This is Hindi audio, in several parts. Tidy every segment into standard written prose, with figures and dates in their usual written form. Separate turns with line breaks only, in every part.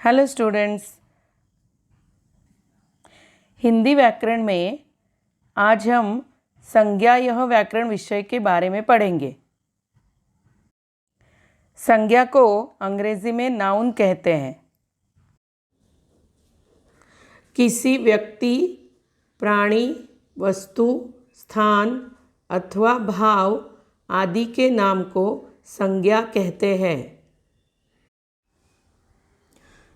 हेलो स्टूडेंट्स, हिंदी व्याकरण में आज हम संज्ञा यह व्याकरण विषय के बारे में पढ़ेंगे। संज्ञा को अंग्रेजी में नाउन कहते हैं। किसी व्यक्ति, प्राणी, वस्तु, स्थान अथवा भाव आदि के नाम को संज्ञा कहते हैं।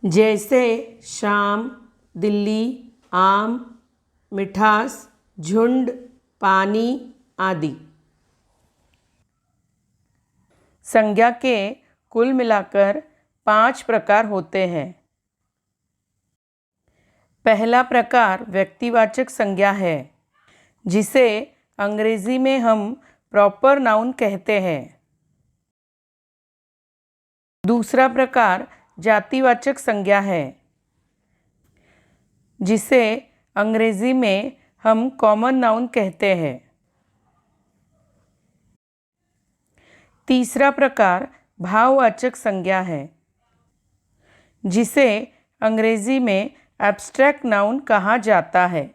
जैसे शाम, दिल्ली, आम, मिठास, झुंड, पानी आदि। संज्ञा के कुल मिलाकर 5 प्रकार होते हैं। पहला प्रकार व्यक्तिवाचक संज्ञा है, जिसे अंग्रेजी में हम प्रॉपर नाउन कहते हैं। दूसरा प्रकार जातिवाचक संज्ञा है, जिसे अंग्रेजी में हम कॉमन नाउन कहते हैं। तीसरा प्रकार भाववाचक संज्ञा है, जिसे अंग्रेजी में एब्स्ट्रैक्ट नाउन कहा जाता है।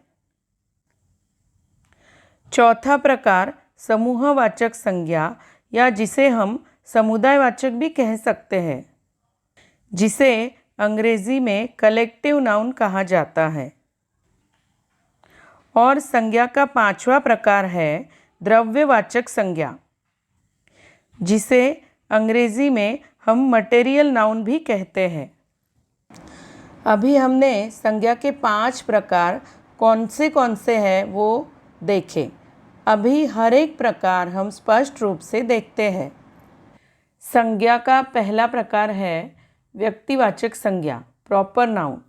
चौथा प्रकार समूहवाचक संज्ञा या जिसे हम समुदायवाचक भी कह सकते हैं, जिसे अंग्रेजी में कलेक्टिव नाउन कहा जाता है। और संज्ञा का 5वां प्रकार है द्रव्यवाचक संज्ञा, जिसे अंग्रेजी में हम मटेरियल नाउन भी कहते हैं। अभी हमने संज्ञा के 5 प्रकार कौन से हैं वो देखे। अभी हर एक प्रकार हम स्पष्ट रूप से देखते हैं। संज्ञा का पहला प्रकार है व्यक्तिवाचक संज्ञा, प्रॉपर नाउन।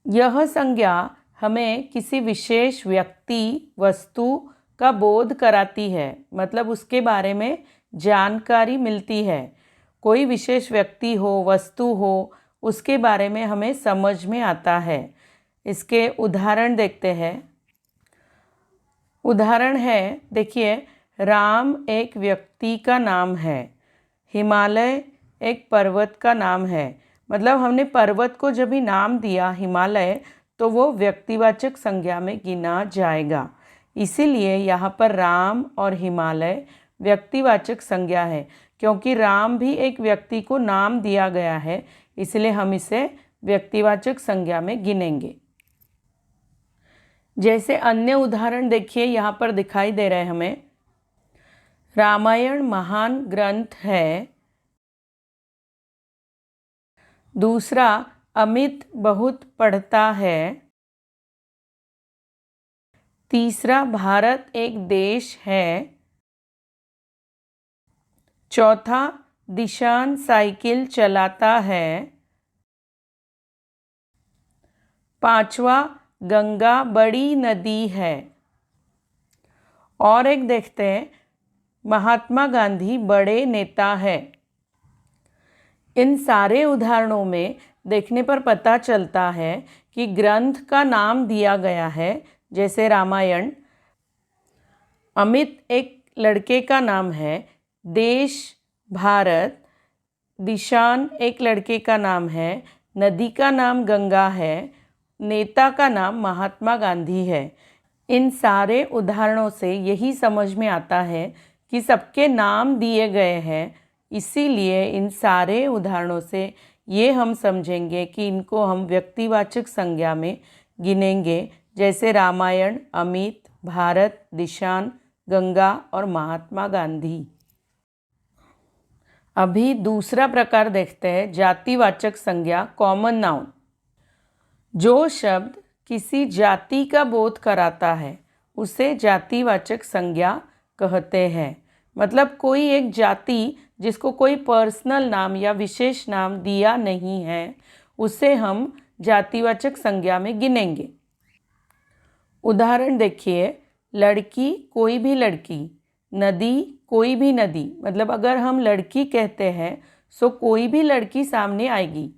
यह संज्ञा हमें किसी विशेष व्यक्ति, वस्तु का बोध कराती है, मतलब उसके बारे में जानकारी मिलती है। कोई विशेष व्यक्ति हो, वस्तु हो, उसके बारे में हमें समझ में आता है। इसके उदाहरण देखते हैं। उदाहरण है, देखिए, राम एक व्यक्ति का नाम है, हिमालय एक पर्वत का नाम है। मतलब हमने पर्वत को जब भी नाम दिया हिमालय, तो वो व्यक्तिवाचक संज्ञा में गिना जाएगा। इसीलिए यहाँ पर राम और हिमालय व्यक्तिवाचक संज्ञा है, क्योंकि राम भी एक व्यक्ति को नाम दिया गया है, इसलिए हम इसे व्यक्तिवाचक संज्ञा में गिनेंगे। जैसे अन्य उदाहरण देखिए, यहाँ पर दिखाई दे रहे हमें। रामायण महान ग्रंथ है। दूसरा, अमित बहुत पढ़ता है। तीसरा, भारत एक देश है। चौथा, दिशान साइकिल चलाता है। पांचवा, गंगा बड़ी नदी है। और एक देखते हैं, महात्मा गांधी बड़े नेता है। इन सारे उदाहरणों में देखने पर पता चलता है कि ग्रंथ का नाम दिया गया है, जैसे रामायण। अमित एक लड़के का नाम है। देश भारत। दिशान एक लड़के का नाम है। नदी का नाम गंगा है। नेता का नाम महात्मा गांधी है। इन सारे उदाहरणों से यही समझ में आता है कि सबके नाम दिए गए हैं। इसीलिए इन सारे उदाहरणों से ये हम समझेंगे कि इनको हम व्यक्तिवाचक संज्ञा में गिनेंगे, जैसे रामायण, अमित, भारत, दिशान, गंगा और महात्मा गांधी। अभी दूसरा प्रकार देखते हैं, जातिवाचक संज्ञा, कॉमन नाउन। जो शब्द किसी जाति का बोध कराता है उसे जातिवाचक संज्ञा कहते हैं। मतलब कोई एक जाति जिसको कोई पर्सनल नाम या विशेष नाम दिया नहीं है, उसे हम जातिवाचक संज्ञा में गिनेंगे। उदाहरण देखिए, लड़की कोई भी लड़की, नदी कोई भी नदी। मतलब अगर हम लड़की कहते हैं तो कोई भी लड़की सामने आएगी,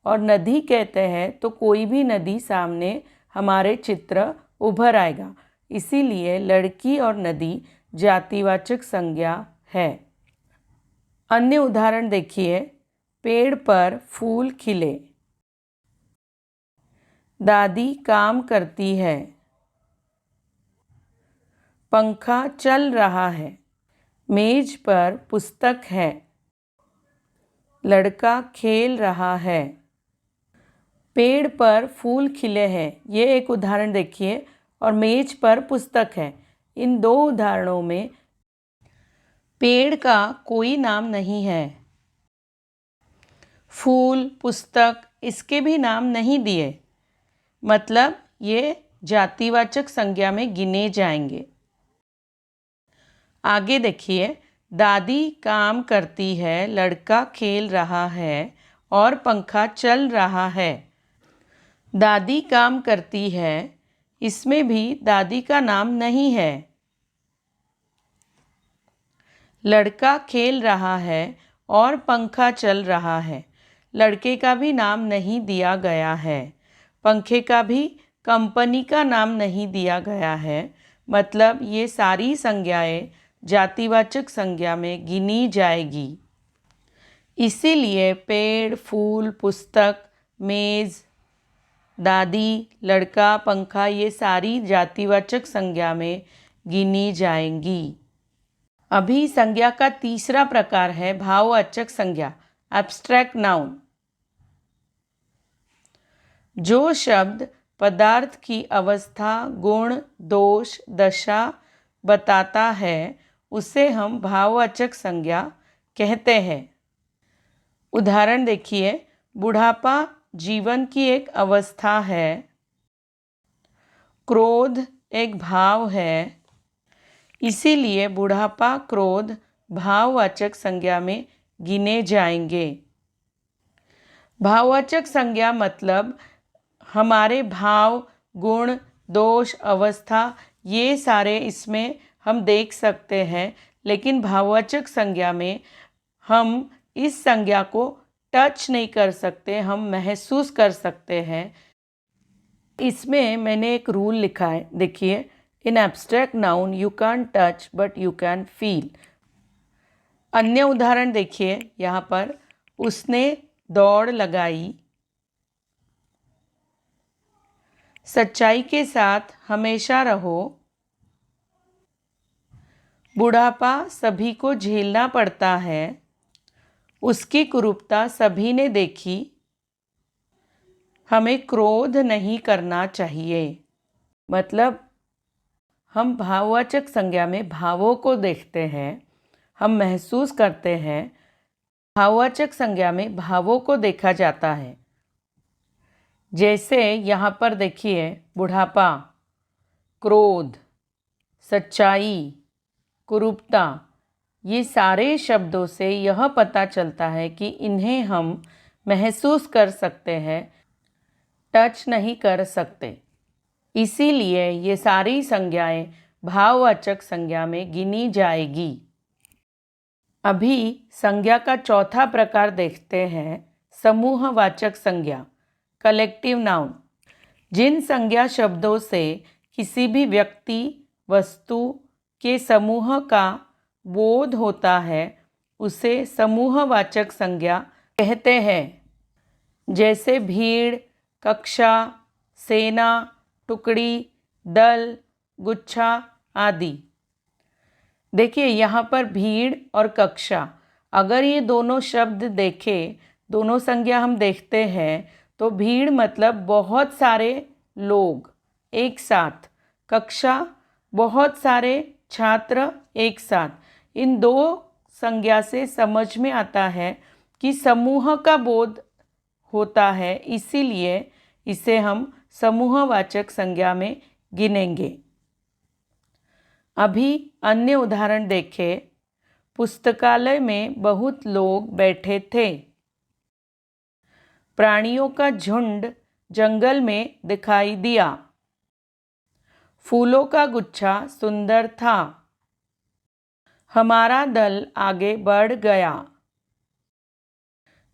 और नदी कहते हैं तो कोई भी नदी सामने हमारे चित्र उभर आएगा। इसीलिए लड़की और नदी जातिवाचक संज्ञा है। अन्य उदाहरण देखिए, पेड़ पर फूल खिले। दादी काम करती है। पंखा चल रहा है। मेज पर पुस्तक है। लड़का खेल रहा है। पेड़ पर फूल खिले हैं। ये एक उदाहरण देखिए, और मेज पर पुस्तक है। इन दो उदाहरणों में पेड़ का कोई नाम नहीं है। फूल, पुस्तक, इसके भी नाम नहीं दिए, मतलब ये जातिवाचक संज्ञा में गिने जाएंगे। आगे देखिए, दादी काम करती है, लड़का खेल रहा है और पंखा चल रहा है। दादी काम करती है, इसमें भी दादी का नाम नहीं है। लड़का खेल रहा है और पंखा चल रहा है। लड़के का भी नाम नहीं दिया गया है। पंखे का भी कंपनी का नाम नहीं दिया गया है, मतलब ये सारी संज्ञाएं जातिवाचक संज्ञा में गिनी जाएगी। इसीलिए पेड़, फूल, पुस्तक, मेज़, दादी, लड़का, पंखा ये सारी जातिवाचक संज्ञा में गिनी जाएंगी। अभी संज्ञा का तीसरा प्रकार है भाववाचक संज्ञा, एब्स्ट्रैक्ट नाउन। जो शब्द पदार्थ की अवस्था, गुण, दोष, दशा बताता है उसे हम भाववाचक संज्ञा कहते हैं। उदाहरण देखिए, बुढ़ापा जीवन की एक अवस्था है। क्रोध एक भाव है, इसीलिए बुढ़ापा, क्रोध भाववाचक संज्ञा में गिने जाएंगे। भाववाचक संज्ञा मतलब हमारे भाव, गुण, दोष, अवस्था ये सारे इसमें हम देख सकते हैं, लेकिन भाववाचक संज्ञा में हम इस संज्ञा को टच नहीं कर सकते, हम महसूस कर सकते हैं। इसमें मैंने एक रूल लिखा है, देखिए, in abstract noun you can touch but you can feel. अन्य उदाहरण देखिए, यहाँ पर उसने दौड़ लगाई। सच्चाई के साथ हमेशा रहो। बुढ़ापा सभी को झेलना पड़ता है। उसकी कुरूपता सभी ने देखी। हमें क्रोध नहीं करना चाहिए। मतलब हम भाववाचक संज्ञा में भावों को देखते हैं, हम महसूस करते हैं। भाववाचक संज्ञा में भावों को देखा जाता है। जैसे यहाँ पर देखिए, बुढ़ापा, क्रोध, सच्चाई, कुरूपता, ये सारे शब्दों से यह पता चलता है कि इन्हें हम महसूस कर सकते हैं, टच नहीं कर सकते। इसीलिए ये सारी संज्ञाएं भाववाचक संज्ञा में गिनी जाएगी। अभी संज्ञा का चौथा प्रकार देखते हैं, समूहवाचक संज्ञा, कलेक्टिव नाउन। जिन संज्ञा शब्दों से किसी भी व्यक्ति, वस्तु के समूह का बोध होता है उसे समूहवाचक संज्ञा कहते हैं। जैसे भीड़, कक्षा, सेना, टुकड़ी, दल, गुच्छा आदि। देखिए यहाँ पर भीड़ और कक्षा, अगर ये दोनों शब्द देखें, दोनों संज्ञा हम देखते हैं, तो भीड़ मतलब बहुत सारे लोग एक साथ, कक्षा बहुत सारे छात्र एक साथ। इन दो संज्ञा से समझ में आता है कि समूह का बोध होता है, इसीलिए इसे हम समूहवाचक संज्ञा में गिनेंगे। अभी अन्य उदाहरण देखें। पुस्तकालय में बहुत लोग बैठे थे। प्राणियों का झुंड जंगल में दिखाई दिया। फूलों का गुच्छा सुंदर था। हमारा दल आगे बढ़ गया।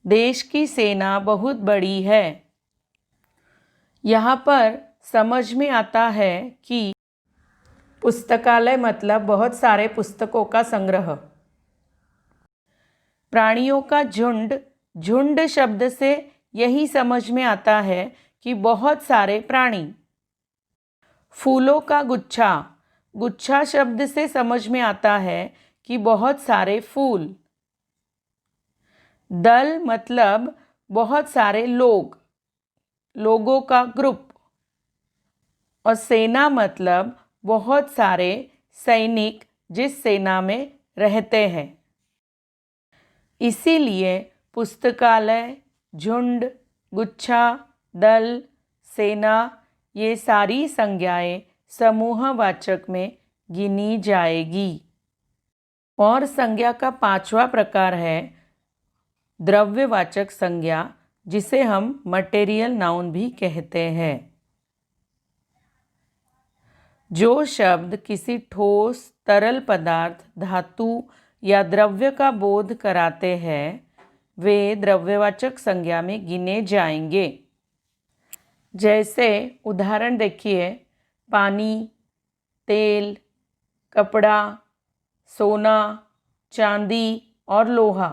देश की सेना बहुत बड़ी है। यहाँ पर समझ में आता है कि पुस्तकालय मतलब बहुत सारे पुस्तकों का संग्रह। प्राणियों का झुंड, झुंड शब्द से यही समझ में आता है कि बहुत सारे प्राणी। फूलों का गुच्छा, गुच्छा शब्द से समझ में आता है कि बहुत सारे फूल। दल मतलब बहुत सारे लोग, लोगों का ग्रुप। और सेना मतलब बहुत सारे सैनिक जिस सेना में रहते हैं। इसीलिए पुस्तकालय, झुंड, गुच्छा, दल, सेना ये सारी संज्ञाएं समूहवाचक में गिनी जाएगी। और संज्ञा का 5वां प्रकार है द्रव्यवाचक संज्ञा, जिसे हम मटेरियल नाउन भी कहते हैं। जो शब्द किसी ठोस, तरल पदार्थ, धातु या द्रव्य का बोध कराते हैं वे द्रव्यवाचक संज्ञा में गिने जाएंगे। जैसे उदाहरण देखिए, पानी, तेल, कपड़ा, सोना, चांदी और लोहा।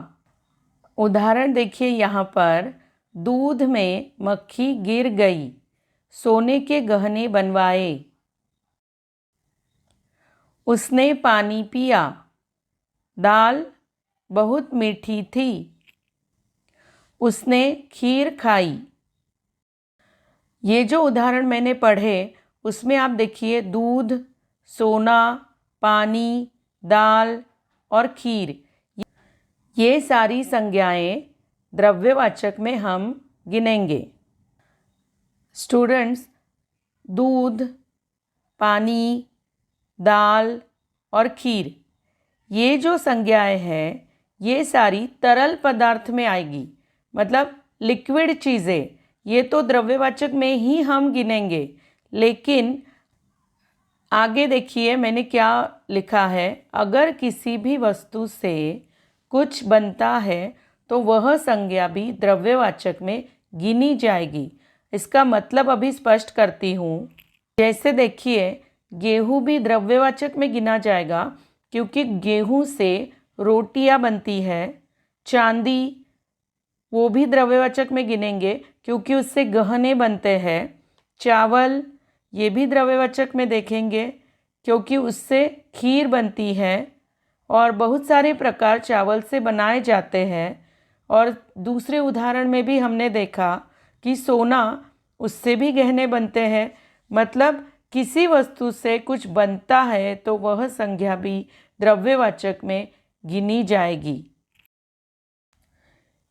उदाहरण देखिए यहाँ पर, दूध में मक्खी गिर गई, सोने के गहने बनवाए। उसने पानी पिया, दाल बहुत मीठी थी। उसने खीर खाई। ये जो उदाहरण मैंने पढ़े उसमें आप देखिए दूध, सोना, पानी, दाल और खीर, ये सारी संज्ञाएं द्रव्यवाचक में हम गिनेंगे। स्टूडेंट्स, दूध, पानी, दाल और खीर, ये जो संज्ञाएं हैं ये सारी तरल पदार्थ में आएगी, मतलब लिक्विड चीज़ें। ये तो द्रव्यवाचक में ही हम गिनेंगे। लेकिन आगे देखिए मैंने क्या लिखा है, अगर किसी भी वस्तु से कुछ बनता है तो वह संज्ञा भी द्रव्यवाचक में गिनी जाएगी। इसका मतलब अभी स्पष्ट करती हूँ। जैसे देखिए, गेहूँ भी द्रव्यवाचक में गिना जाएगा क्योंकि गेहूँ से रोटियां बनती है। चांदी, वो भी द्रव्यवाचक में गिनेंगे क्योंकि उससे गहने बनते हैं। चावल, ये भी द्रव्यवाचक में देखेंगे क्योंकि उससे खीर बनती है। और बहुत सारे प्रकार चावल से बनाए जाते हैं। और दूसरे उदाहरण में भी हमने देखा कि सोना, उससे भी गहने बनते हैं। मतलब किसी वस्तु से कुछ बनता है तो वह संज्ञा भी द्रव्यवाचक में गिनी जाएगी।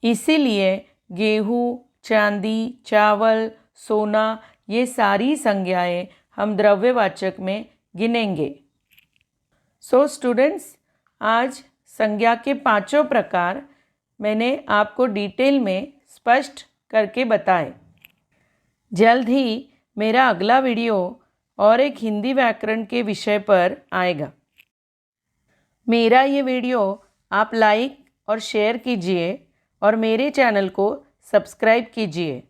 इसीलिए गेहूँ, चांदी, चावल, सोना, ये सारी संज्ञाएं हम द्रव्यवाचक में गिनेंगे। सो स्टूडेंट्स, आज संज्ञा के 5 प्रकार मैंने आपको डिटेल में स्पष्ट करके बताए। जल्द ही मेरा अगला वीडियो और एक हिंदी व्याकरण के विषय पर आएगा। मेरा ये वीडियो आप लाइक और शेयर कीजिए और मेरे चैनल को सब्सक्राइब कीजिए।